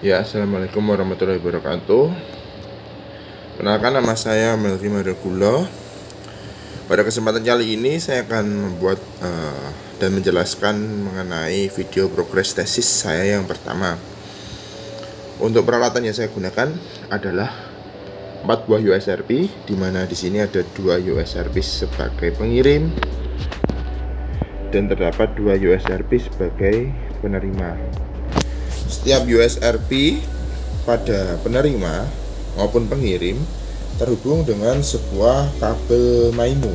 Ya, assalamualaikum warahmatullahi wabarakatuh. Perkenalkan, nama saya Melki Madragulo. Pada kesempatan kali ini saya akan membuat dan menjelaskan mengenai video progres tesis saya yang pertama. Untuk peralatan yang saya gunakan adalah 4 buah USRP, di mana di sini ada 2 USRP sebagai pengirim dan terdapat 2 USRP sebagai penerima. Setiap USRP pada penerima maupun pengirim terhubung dengan sebuah kabel MIMO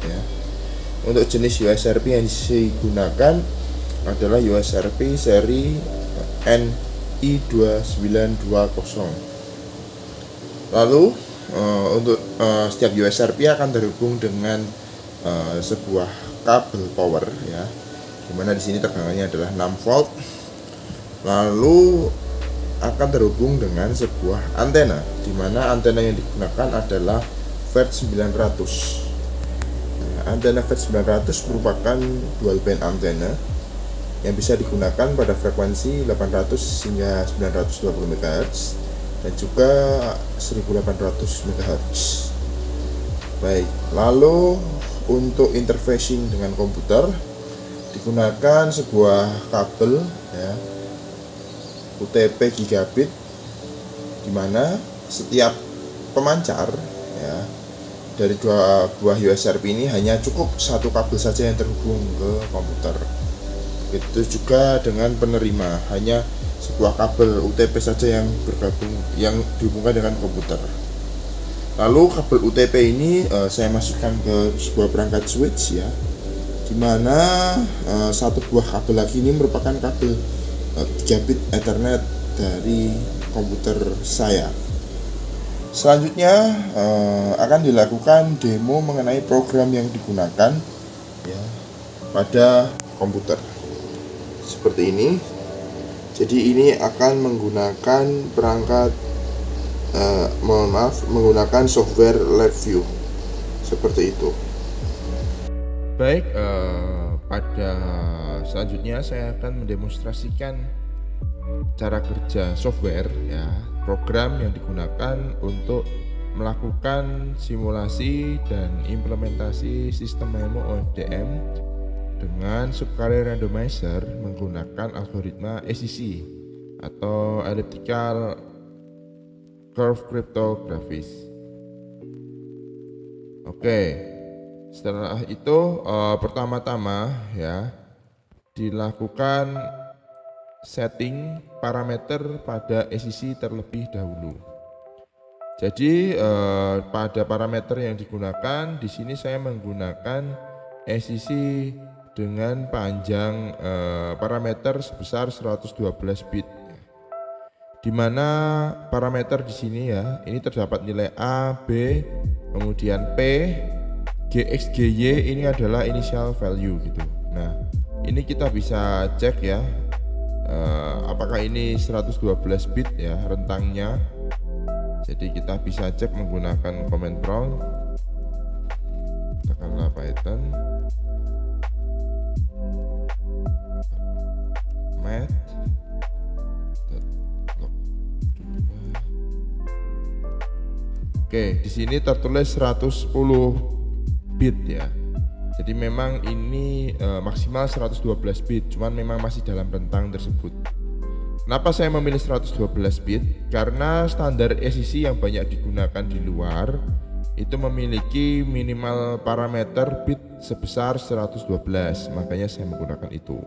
ya. Untuk jenis USRP yang digunakan adalah USRP seri NI2920. Lalu untuk setiap USRP akan terhubung dengan sebuah kabel power ya, dimana di sini tegangannya adalah 6 volt. Lalu akan terhubung dengan sebuah antena, di mana antena yang digunakan adalah VERT900. Antena VERT900 merupakan dual band antena yang bisa digunakan pada frekuensi 800 hingga 920 MHz dan juga 1800 MHz. Baik, lalu untuk interfacing dengan komputer digunakan sebuah kabel ya, UTP gigabit, di mana setiap pemancar ya dari 2 buah USRP ini hanya cukup satu kabel saja yang terhubung ke komputer. Itu juga dengan penerima, hanya sebuah kabel UTP saja yang dihubungkan dengan komputer. Lalu kabel UTP ini saya masukkan ke sebuah perangkat switch ya, dimana satu buah kabel lagi ini merupakan kabel gigabit Ethernet dari komputer saya. Selanjutnya akan dilakukan demo mengenai program yang digunakan ya pada komputer seperti ini. Jadi ini akan menggunakan perangkat menggunakan software LabVIEW seperti itu. Baik, pada selanjutnya saya akan mendemonstrasikan cara kerja software ya, program yang digunakan untuk melakukan simulasi dan implementasi sistem MIMO OFDM dengan subcarrier randomizer menggunakan algoritma ECC atau elliptical curve cryptography. Oke. Setelah itu pertama-tama ya dilakukan setting parameter pada ECC terlebih dahulu. Jadi pada parameter yang digunakan di sini saya menggunakan ECC dengan panjang parameter sebesar 112 bit. Di mana parameter di sini ya, ini terdapat nilai A, B, kemudian P, GXGY ini adalah initial value gitu. Nah, ini kita bisa cek ya, apakah ini 112 bit ya rentangnya. Jadi kita bisa cek menggunakan command prompt, tekanlah Python math. Oke, di sini tertulis 110 bit ya. Jadi memang ini maksimal 112 bit, cuman memang masih dalam rentang tersebut. Kenapa saya memilih 112 bit? Karena standar ECC yang banyak digunakan di luar itu memiliki minimal parameter bit sebesar 112, makanya saya menggunakan itu.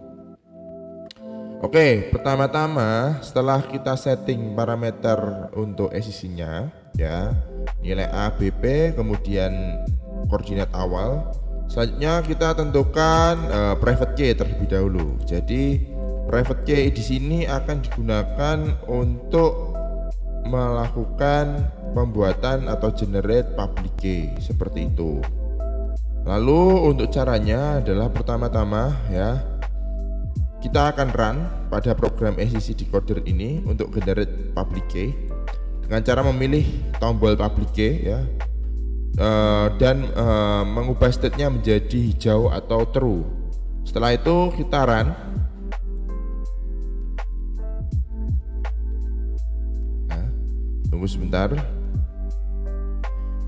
Oke, pertama-tama setelah kita setting parameter untuk ECC-nya ya, nilai A, B, P, kemudian koordinat awal. Selanjutnya kita tentukan private key terlebih dahulu. Jadi private key di sini akan digunakan untuk melakukan pembuatan atau generate public key seperti itu. Lalu untuk caranya adalah pertama-tama ya, kita akan run pada program ECC decoder ini untuk generate public key dengan cara memilih tombol public key ya, dan mengubah state-nya menjadi hijau atau true. Setelah itu kita run. tunggu sebentar.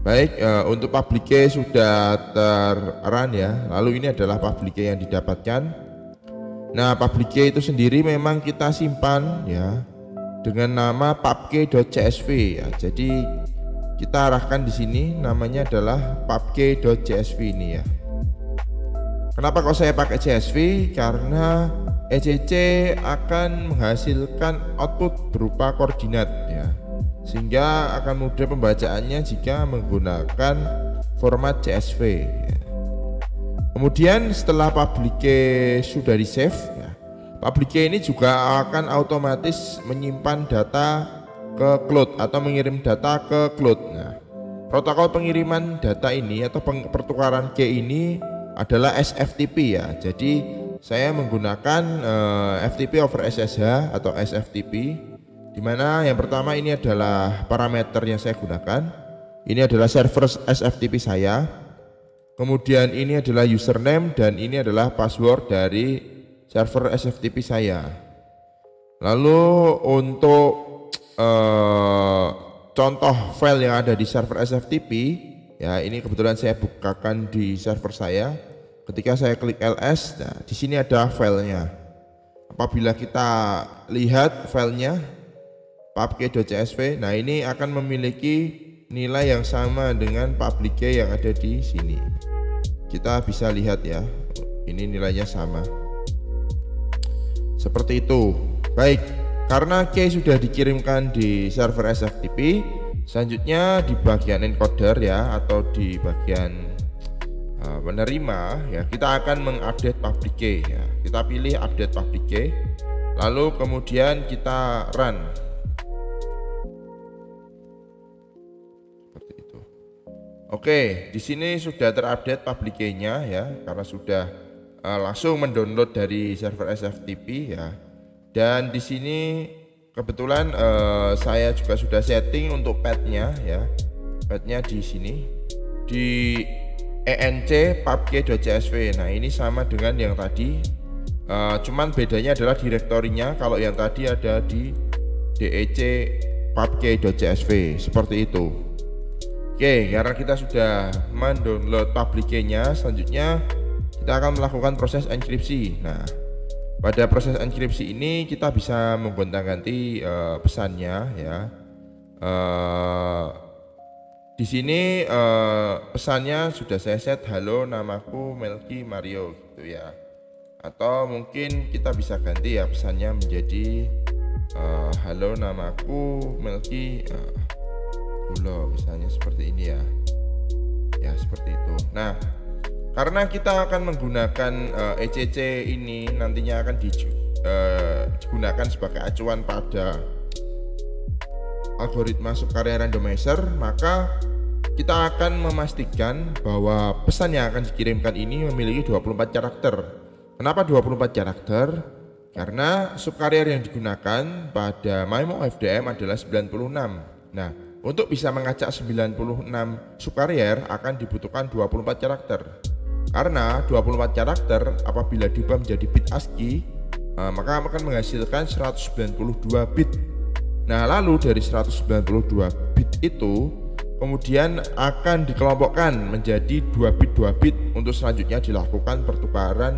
Baik, untuk public key sudah ter-run ya. Lalu ini adalah public key yang didapatkan. Nah, public key itu sendiri memang kita simpan ya dengan nama pubkey.csv ya. Jadi kita arahkan di sini namanya adalah pubkey.csv ini ya. Kenapa kok saya pakai CSV? Karena ECC akan menghasilkan output berupa koordinat ya. Sehingga akan mudah pembacaannya jika menggunakan format CSV ya. Kemudian setelah public key sudah di save ya, public key ini juga akan otomatis menyimpan data ke cloud atau mengirim data ke cloud. Nah, protokol pengiriman data ini atau pertukaran key ini adalah SFTP ya. Jadi saya menggunakan FTP over SSH atau SFTP, di mana yang pertama ini adalah parameter yang saya gunakan. Ini adalah server SFTP saya. Kemudian ini adalah username dan ini adalah password dari server SFTP saya. Lalu untuk contoh file yang ada di server SFTP ya, ini kebetulan saya bukakan di server saya. Ketika saya klik ls, nah di sini ada filenya. Apabila kita lihat filenya pubkey.csv, nah ini akan memiliki nilai yang sama dengan public key yang ada di sini. Kita bisa lihat ya, ini nilainya sama. Seperti itu. Baik, karena key sudah dikirimkan di server SFTP, selanjutnya di bagian encoder ya, atau di bagian penerima ya, kita akan mengupdate public key ya. Kita pilih update public key, lalu kemudian kita run seperti itu. Oke, di sini sudah terupdate public key-nya ya, karena sudah langsung mendownload dari server SFTP ya. Dan di sini kebetulan saya juga sudah setting untuk path-nya ya. Path-nya di sini di enc pubkey.csv. Nah, ini sama dengan yang tadi, cuman bedanya adalah direktorinya. Kalau yang tadi ada di dec pubkey.csv seperti itu. Oke, karena kita sudah mendownload public key-nya, selanjutnya kita akan melakukan proses enkripsi. Nah, pada proses enkripsi ini kita bisa menggonta-ganti pesannya ya. Di sini pesannya sudah saya set, halo namaku Melky Mario gitu ya. Atau mungkin kita bisa ganti ya pesannya menjadi halo namaku Melky Gulo, misalnya seperti ini ya. Ya, seperti itu. Nah, karena kita akan menggunakan ECC ini nantinya akan digunakan sebagai acuan pada algoritma subkarya randomizer, maka kita akan memastikan bahwa pesan yang akan dikirimkan ini memiliki 24 karakter. Kenapa 24 karakter? Karena subkarya yang digunakan pada MIMO FDM adalah 96. Nah, untuk bisa mengacak 96 subkarya akan dibutuhkan 24 karakter. Karena 24 karakter apabila diubah menjadi bit ASCII, maka akan menghasilkan 192 bit. Nah, lalu dari 192 bit itu kemudian akan dikelompokkan menjadi 2 bit untuk selanjutnya dilakukan pertukaran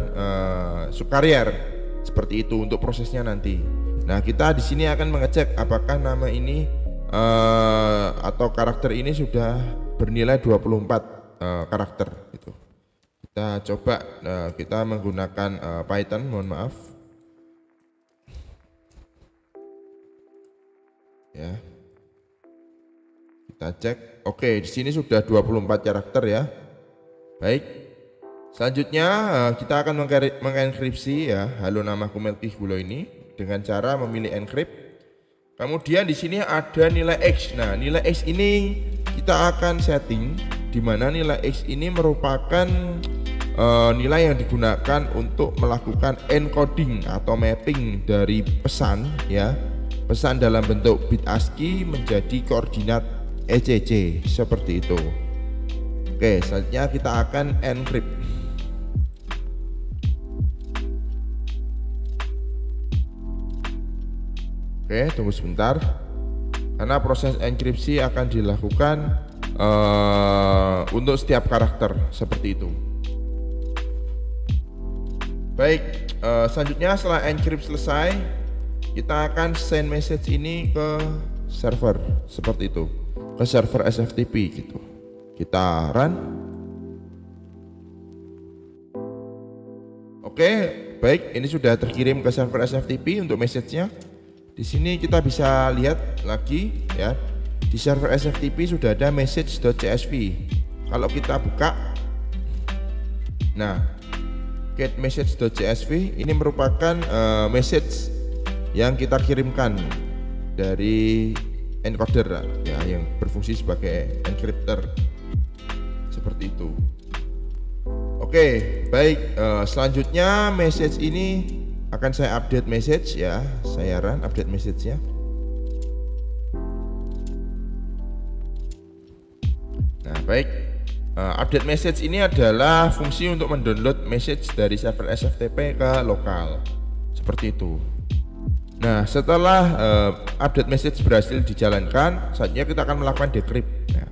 subkarya. Seperti itu untuk prosesnya nanti. Nah, kita di sini akan mengecek apakah nama ini atau karakter ini sudah bernilai 24 karakter gitu. Kita coba kita menggunakan Python, mohon maaf. Ya. Kita cek. Oke, di sini sudah 24 karakter ya. Baik. Selanjutnya kita akan mengenkripsi ya, halo namaku Melky Gulo ini dengan cara memilih encrypt. Kemudian di sini ada nilai X. Nah, nilai X ini kita akan setting di mana nilai X ini merupakan nilai yang digunakan untuk melakukan encoding atau mapping dari pesan ya. Pesan dalam bentuk bit ASCII menjadi koordinat ECC seperti itu. Oke, selanjutnya kita akan encrypt. Oke, tunggu sebentar. karena proses enkripsi akan dilakukan untuk setiap karakter seperti itu. Baik, selanjutnya setelah enkripsi selesai, kita akan send message ini ke server seperti itu, ke server SFTP gitu. Kita run. Oke, baik, ini sudah terkirim ke server SFTP untuk message-nya. Di sini kita bisa lihat lagi ya. Di server SFTP sudah ada message.csv. Kalau kita buka, nah, get message.csv ini merupakan message yang kita kirimkan dari encoder ya, yang berfungsi sebagai encryptor seperti itu. Oke, baik, selanjutnya message ini akan saya update message ya. Saya run update message-nya. Nah, baik, update message ini adalah fungsi untuk mendownload message dari server SFTP ke lokal seperti itu. Nah, setelah update message berhasil dijalankan, saatnya kita akan melakukan decrypt. Nah,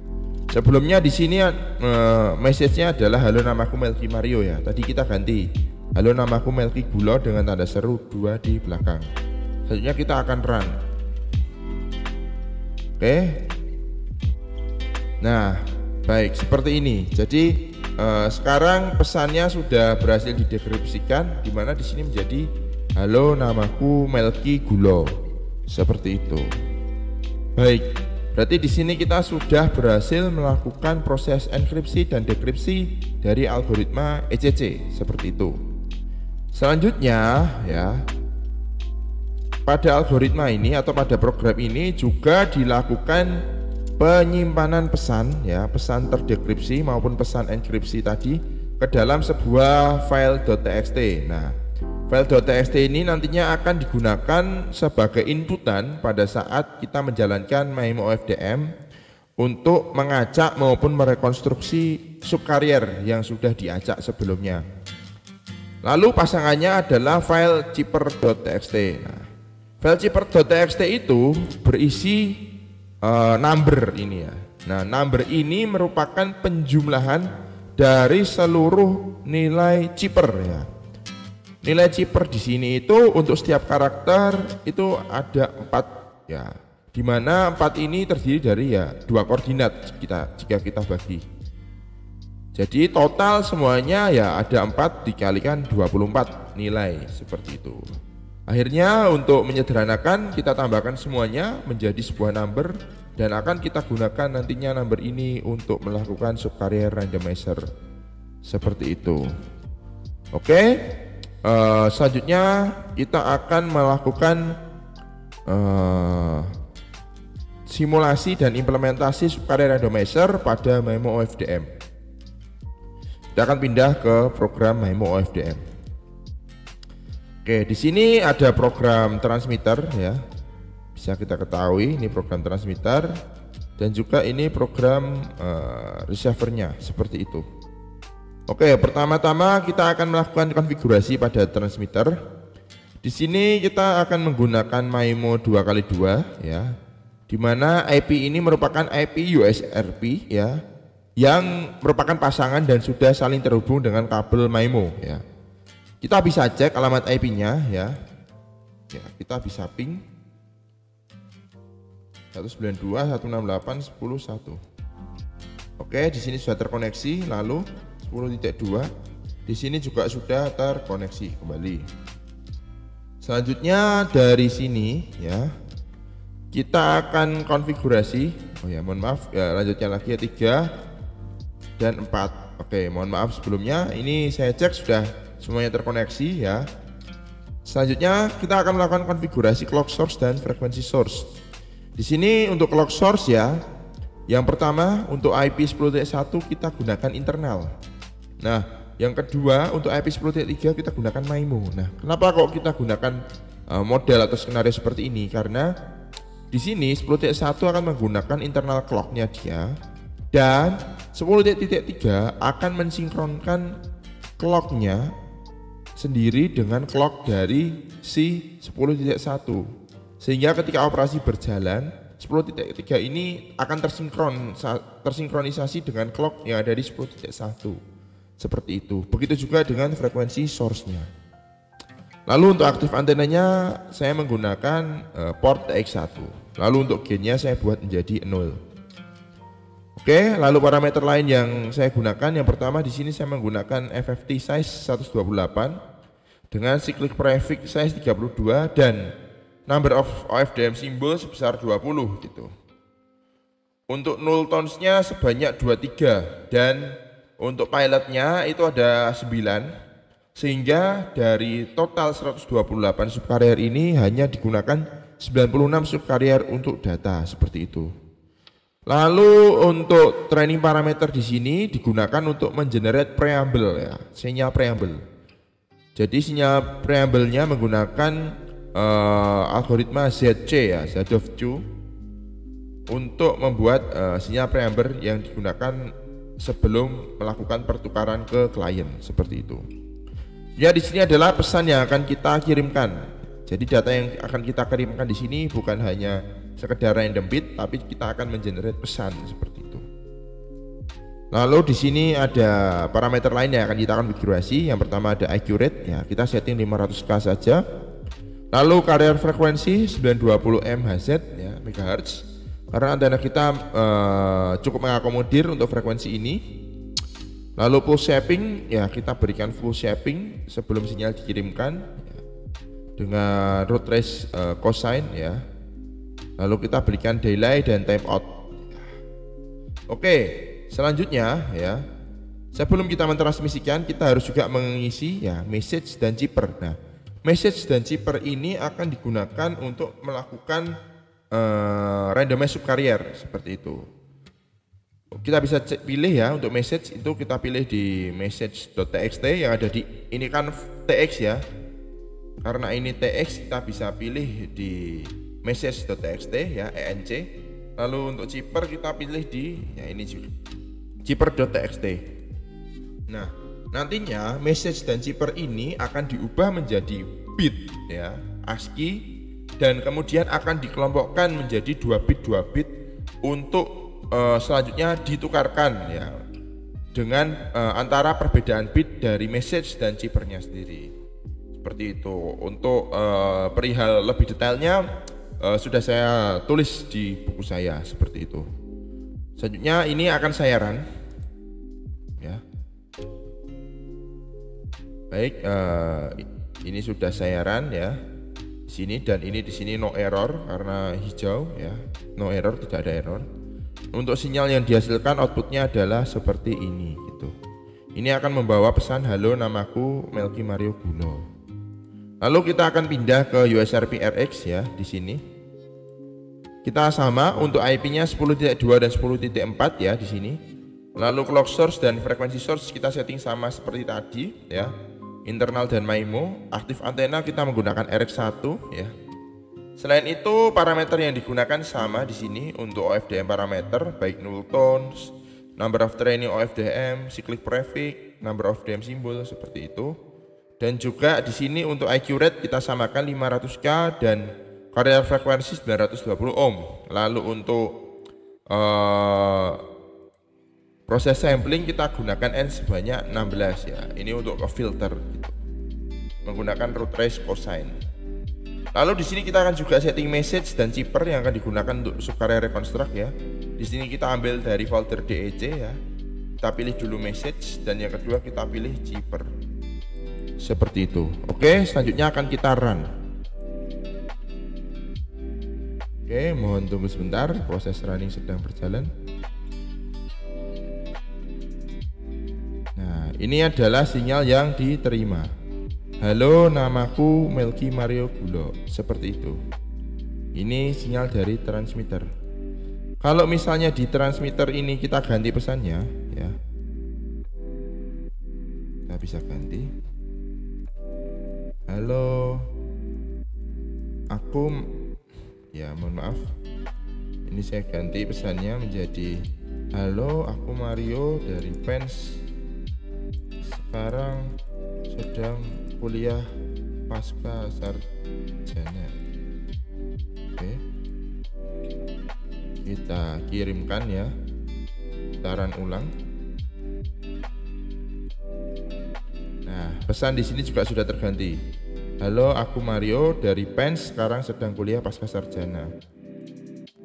sebelumnya di sini message-nya adalah halo, namaku Melki Mario ya. Tadi kita ganti halo, namaku Melki Gulo dengan tanda seru 2 di belakang. Selanjutnya kita akan run. Oke. Nah, baik, seperti ini. Jadi sekarang pesannya sudah berhasil didekripsikan, di mana di sini menjadi halo, namaku Melki Gulo. Seperti itu. Baik, berarti di sini kita sudah berhasil melakukan proses enkripsi dan dekripsi dari algoritma ECC seperti itu. Selanjutnya ya, pada algoritma ini atau pada program ini juga dilakukan penyimpanan pesan ya, pesan terdekripsi maupun pesan enkripsi tadi ke dalam sebuah file .txt. Nah, file .txt ini nantinya akan digunakan sebagai inputan pada saat kita menjalankan MIMO FDM untuk mengacak maupun merekonstruksi subkarrier yang sudah diacak sebelumnya. Lalu pasangannya adalah file chipper.txt. Nah, file chipper.txt itu berisi number ini ya. Nah, number ini merupakan penjumlahan dari seluruh nilai chipper ya. Nilai chipper di sini itu untuk setiap karakter itu ada 4 ya. Dimana 4 ini terdiri dari ya 2 koordinat jika kita bagi. Jadi total semuanya ya ada 4 dikalikan 24 nilai seperti itu. Akhirnya untuk menyederhanakan kita tambahkan semuanya menjadi sebuah number dan akan kita gunakan nantinya number ini untuk melakukan subcarrier randomizer seperti itu. Oke, selanjutnya kita akan melakukan simulasi dan implementasi subcarrier randomizer pada MIMO OFDM. Kita akan pindah ke program MIMO OFDM. Oke, di sini ada program transmitter ya. Bisa kita ketahui ini program transmitter dan juga ini program receivernya seperti itu. Oke, pertama-tama kita akan melakukan konfigurasi pada transmitter. Di sini kita akan menggunakan MIMO 2x2 ya. Di mana IP ini merupakan IP USRP ya, yang merupakan pasangan dan sudah saling terhubung dengan kabel MIMO ya. Kita bisa cek alamat IP-nya ya. Ya, kita bisa ping 192.168.10.1. Oke, di sini sudah terkoneksi, lalu 10.2 di sini juga sudah terkoneksi kembali. Selanjutnya dari sini ya, kita akan konfigurasi. Oh ya, mohon maaf ya, lanjutnya lagi ya 3 dan 4. Oke, mohon maaf sebelumnya, ini saya cek sudah semuanya terkoneksi ya. Selanjutnya kita akan melakukan konfigurasi clock source dan frekuensi source. Di sini untuk clock source ya, yang pertama untuk IP 10.1 kita gunakan internal. Nah, yang kedua untuk IP 10.3 kita gunakan MIMO. Nah, kenapa kok kita gunakan model atau skenario seperti ini? Karena di sini 10.1 akan menggunakan internal clocknya dia, dan 10.3 akan mensinkronkan clocknya sendiri dengan clock dari si 10.1, sehingga ketika operasi berjalan 10.3 ini akan tersinkronisasi dengan clock yang ada di 10.1 seperti itu. Begitu juga dengan frekuensi source-nya. Lalu untuk aktif antenanya saya menggunakan port TX1. Lalu untuk gain-nya saya buat menjadi 0. Oke, lalu parameter lain yang saya gunakan, yang pertama di sini saya menggunakan FFT size 128 dengan cyclic prefix size 32 dan number of OFDM symbol sebesar 20 gitu. Untuk null tones-nya sebanyak 23 dan untuk pilotnya itu ada 9, sehingga dari total 128 subcarrier ini hanya digunakan 96 subcarrier untuk data seperti itu. Lalu untuk training parameter di sini digunakan untuk mengenerate preamble ya, sinyal preamble. Jadi sinyal preamble-nya menggunakan algoritma ZC ya, Zadov-Chu, untuk membuat sinyal preamble yang digunakan sebelum melakukan pertukaran ke klien seperti itu. Ya, di sini adalah pesan yang akan kita kirimkan. Jadi data yang akan kita kirimkan di sini bukan hanya sekedar random bit, tapi kita akan mengenerate pesan seperti itu. Lalu di sini ada parameter lain yang akan kita konfigurasi. Yang pertama ada accurate ya, kita setting 500K saja. Lalu carrier frekuensi 920 MHz ya, megahertz. Karena antena kita cukup mengakomodir untuk frekuensi ini. Lalu pulse shaping ya, kita berikan full shaping sebelum sinyal dikirimkan ya, dengan root trace cosine ya. Lalu kita berikan delay dan time out. Oke, selanjutnya ya, sebelum kita mentransmisikan kita harus juga mengisi ya message dan chipper. Nah, message dan chipper ini akan digunakan untuk melakukan randomize subcarrier seperti itu. Kita bisa pilih ya, untuk message itu kita pilih di message.txt yang ada di ini kan tx ya. Karena ini tx kita bisa pilih di message.txt ya, enc. Lalu untuk chipper kita pilih di ya ini juga chipper.txt. Nah, nantinya message dan chipper ini akan diubah menjadi bit ya, ASCII, dan kemudian akan dikelompokkan menjadi 2 bit untuk selanjutnya ditukarkan ya dengan antara perbedaan bit dari message dan chippernya sendiri. Seperti itu. Untuk perihal lebih detailnya sudah saya tulis di buku saya seperti itu. Selanjutnya ini akan saya run ya. Baik, ini sudah saya run ya di sini, dan ini di sini no error karena hijau ya, no error, tidak ada error. Untuk sinyal yang dihasilkan outputnya adalah seperti ini gitu. Ini akan membawa pesan halo, namaku Melky Mario Gulo. Lalu kita akan pindah ke USRP RX ya di sini. Kita sama untuk IP-nya 10.2 dan 10.4 ya di sini. Lalu clock source dan frekuensi source kita setting sama seperti tadi ya. Internal dan MIMO. Aktif antena kita menggunakan RX1 ya. Selain itu parameter yang digunakan sama di sini untuk OFDM parameter, baik null tones, number of training OFDM, cyclic prefix, number of OFDM symbol seperti itu. Dan juga di sini untuk accurate kita samakan 500K dan carrier frekuensi 920 ohm. Lalu untuk proses sampling kita gunakan N sebanyak 16 ya. Ini untuk filter gitu, menggunakan root trace cosine. Lalu di sini kita akan juga setting message dan chipper yang akan digunakan untuk subcarrier reconstruct ya. Di sini kita ambil dari folder DEC ya. Kita pilih dulu message dan yang kedua kita pilih chipper. Seperti itu. Oke, selanjutnya akan kita run. Oke, mohon tunggu sebentar, proses running sedang berjalan. Nah, ini adalah sinyal yang diterima. Halo, namaku Melky Mario Gulo. Seperti itu. Ini sinyal dari transmitter. Kalau misalnya di transmitter ini kita ganti pesannya ya, kita bisa ganti. Halo, aku ya, mohon maaf, ini saya ganti pesannya menjadi halo, aku Mario dari fans, sekarang sedang kuliah pasca sarjana. Oke. kita kirimkan ya, putaran ulang. Nah, pesan di sini juga sudah terganti. Halo, aku Mario dari PENS, sekarang sedang kuliah pasca sarjana.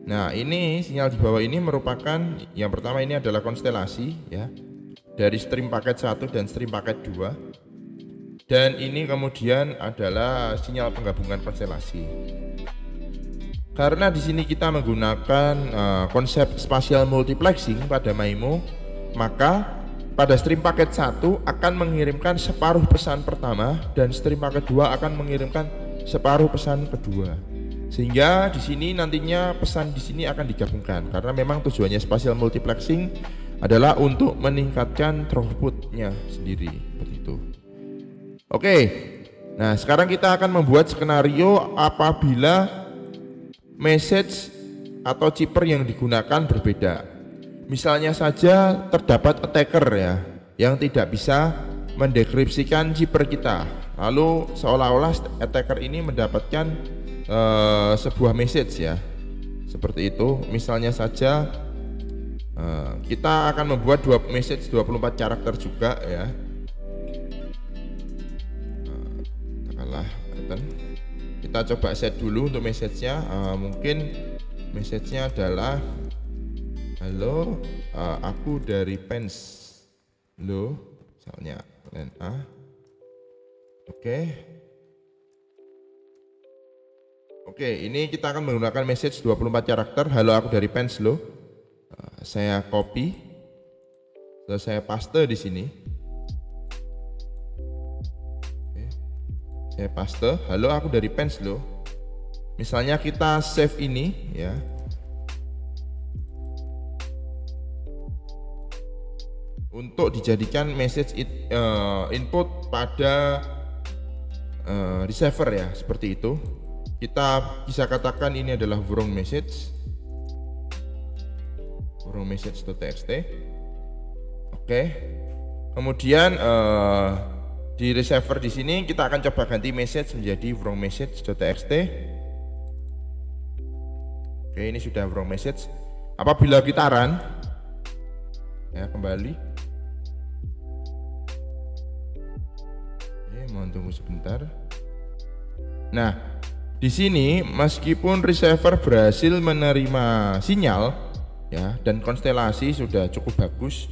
Nah, ini sinyal di bawah ini merupakan yang pertama, ini adalah konstelasi ya, dari stream paket 1 dan stream paket 2. Dan ini kemudian adalah sinyal penggabungan konstelasi. Karena di sini kita menggunakan konsep spatial multiplexing pada MIMO, maka pada stream paket 1 akan mengirimkan separuh pesan pertama dan stream paket 2 akan mengirimkan separuh pesan kedua. Sehingga di sini nantinya pesan di sini akan digabungkan, karena memang tujuannya spatial multiplexing adalah untuk meningkatkan throughputnya sendiri seperti itu. Oke, nah sekarang kita akan membuat skenario apabila message atau chipper yang digunakan berbeda. Misalnya saja terdapat attacker ya, yang tidak bisa mendekripsikan chipper kita, lalu seolah-olah attacker ini mendapatkan sebuah message ya, seperti itu. Misalnya saja kita akan membuat dua message 24 karakter juga ya. Katakanlah kita coba set dulu untuk message-nya. Mungkin message-nya adalah halo, aku dari PENS lo, misalnya line A. Oke, ini kita akan menggunakan message 24 karakter. Halo, aku dari PENS lo. Saya copy, lalu saya paste di sini. Oke, saya paste. Halo, aku dari PENS lo. Misalnya kita save ini ya. Untuk dijadikan message input pada receiver ya, seperti itu. Kita bisa katakan ini adalah wrong message.txt. Oke. Kemudian di receiver di sini kita akan coba ganti message menjadi wrong message.txt. Oke, ini sudah wrong message. Apabila kita run ya, kembali. Oke, mohon tunggu sebentar. Nah, di sini meskipun receiver berhasil menerima sinyal ya, dan konstelasi sudah cukup bagus,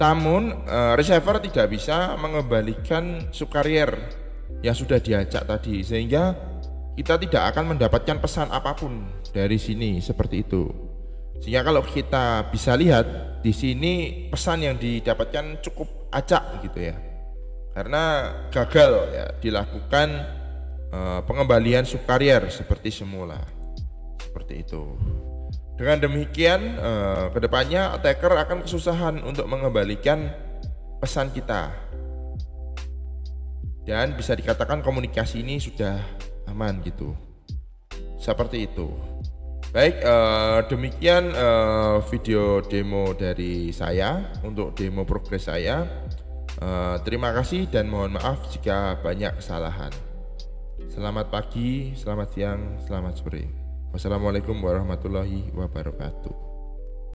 namun receiver tidak bisa mengembalikan subcarrier yang sudah diajak tadi, sehingga kita tidak akan mendapatkan pesan apapun dari sini seperti itu. Sehingga kalau kita bisa lihat di sini pesan yang didapatkan cukup acak gitu ya, karena gagal ya dilakukan pengembalian subcarrier seperti semula, seperti itu. Dengan demikian kedepannya attacker akan kesusahan untuk mengembalikan pesan kita, dan bisa dikatakan komunikasi ini sudah aman gitu, seperti itu. Baik, demikian video demo dari saya untuk demo progres saya. Terima kasih dan mohon maaf jika banyak kesalahan. Selamat pagi, selamat siang, selamat sore. Wassalamualaikum warahmatullahi wabarakatuh.